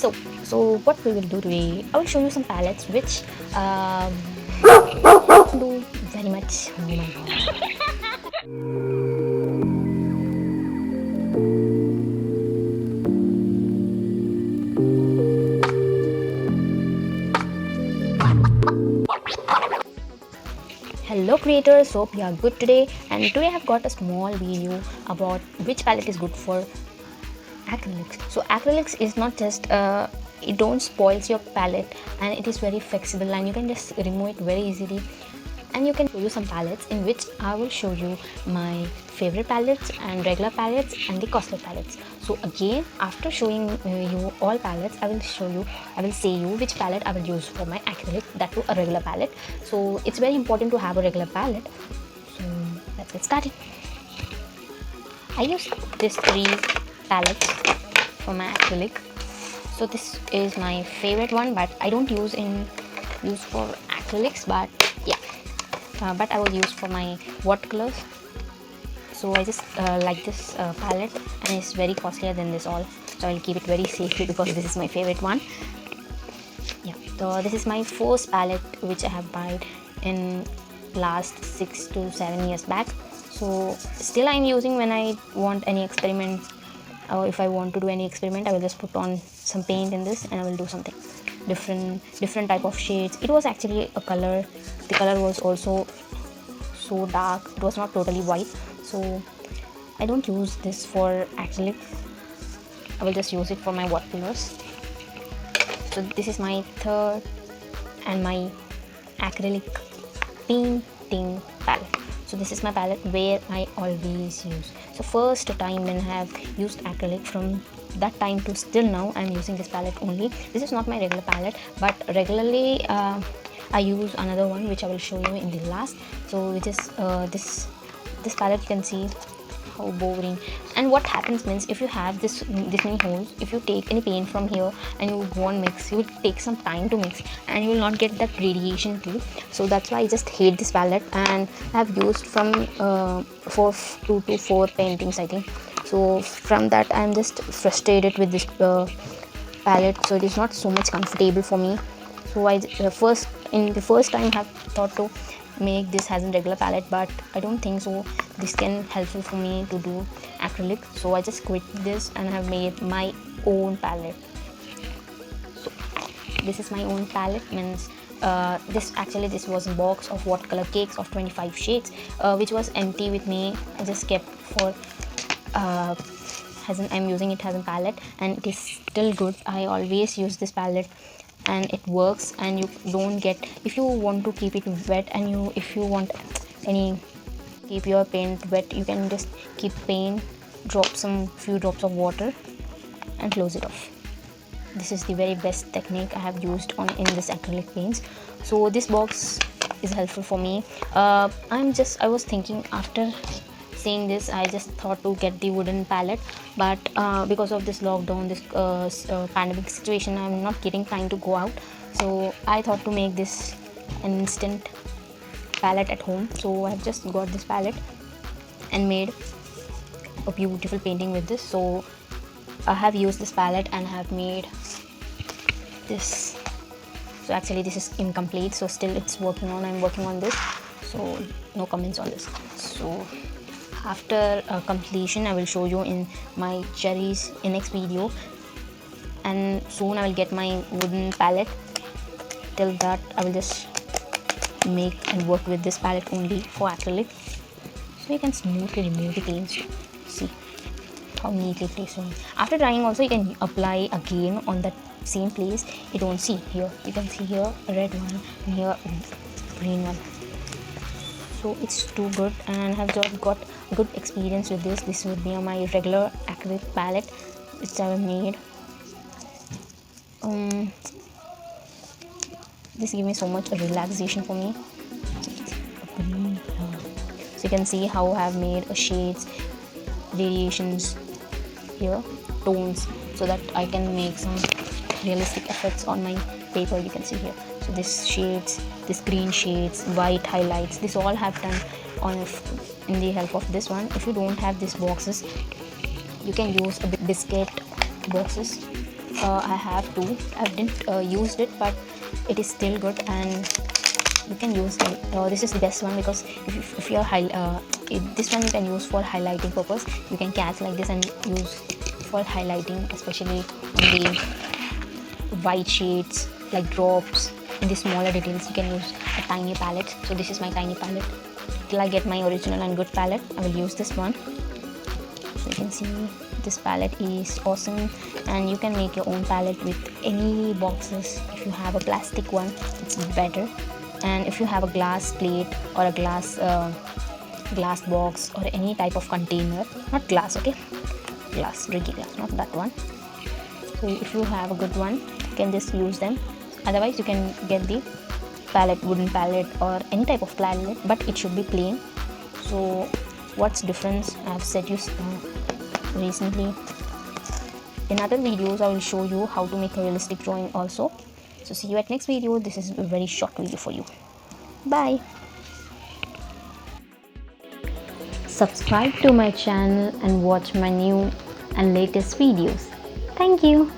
So what we will do today, I will show you some palettes which do very much. Oh my god. Hello creators, hope you are good today, and today I have got a small video about which palette is good for acrylics. So acrylics is not just it don't spoils your palette, and it is very flexible and you can just remove it very easily. And you can show you some palettes in which I will show you my favorite palettes and regular palettes and the costly palettes. So again, after showing you all palettes, I will say you which palette I will use for my acrylic, that too a regular palette. So it's very important to have a regular palette. So let's get started. I use these three palettes for my acrylic. So this is my favorite one, but I don't use for acrylics, but yeah, but I will use for my watercolors. So I just like this palette, and it's very costlier than this all, so I'll keep it very safely because this is my favorite one. Yeah, so this is my first palette which I have bought in last 6 to 7 years back. So still I'm using when I want any experiment, or if I want to do any experiment, I will just put on some paint in this and I will do something different type of shades. It was actually a color, the color was also so dark, it was not totally white. So I don't use this for acrylic, I will just use it for my watercolors. So this is my third and my acrylic painting palette. So this is my palette where I always use. So first time when I have used acrylic, from that time to still now I'm using this palette only. This is not my regular palette, but regularly I use another one which I will show you in the last. So which is this palette, you can see how boring. And what happens means, if you have this many holes, if you take any paint from here and you won't mix, you will take some time to mix and you will not get that gradation too. So that's why I just hate this palette, and I have used from 2 to 4 paintings I think. So from that I'm just frustrated with this palette, so it is not so much comfortable for me. So I the first time I have thought to make this as a regular palette, but I don't think so this can helpful for me to do acrylic. So I just quit this and have made my own palette. So this is my own palette, means this was a box of watercolor cakes of 25 shades which was empty with me. I just kept for I'm using it as a palette, and it is still good. I always use this palette and it works, and you don't get, if you want to keep it wet and if you want keep your paint wet, you can just keep paint, drop some few drops of water and close it off. This is the very best technique I have used in this acrylic paints. So this box is helpful for me. I was thinking, after seeing this, I just thought to get the wooden palette, but because of this lockdown, this pandemic situation, I'm not getting time to go out. So I thought to make this an instant palette at home. So I've just got this palette and made a beautiful painting with this. So I have used this palette and have made this. So actually this is incomplete, so still I'm working on this, so no comments on this. So after completion, I will show you in my cherries in next video, and soon I will get my wooden palette. Till that, I will just make and work with this palette only for acrylic, so you can smoothly remove the paints. See how neatly placed on. After drying also, you can apply again on that same place. You don't see here, you can see here a red one and here a green one. So it's too good, and I have just got good experience with this. This would be my regular acrylic palette which I have made. This gives me so much relaxation for me. So you can see how I have made shades, variations here, tones, so that I can make some realistic effects on my paper. You can see here. So this shades, this green shades, white highlights, this all have done in the help of this one. If you don't have these boxes, you can use a biscuit boxes I have two. I didn't used it, but it is still good, and you can use it. This is the best one because if you're this one you can use for highlighting purpose. You can catch like this and use for highlighting, especially on the white shades like drops. In the smaller details you can use a tiny palette. So this is my tiny palette. Till I get my original and good palette, I will use this one. So you can see this palette is awesome, and you can make your own palette with any boxes. If you have a plastic one, it's better, and if you have a glass plate or a glass box or any type of container, not glass, okay, glass, drinking glass, not that one. So if you have a good one, you can just use them. Otherwise you can get the palette, wooden palette or any type of palette, but it should be plain. So what's difference, I have said you recently. In other videos I will show you how to make a realistic drawing also. So see you at next video. This is a very short video for you. Bye. Subscribe to my channel and watch my new and latest videos. Thank you.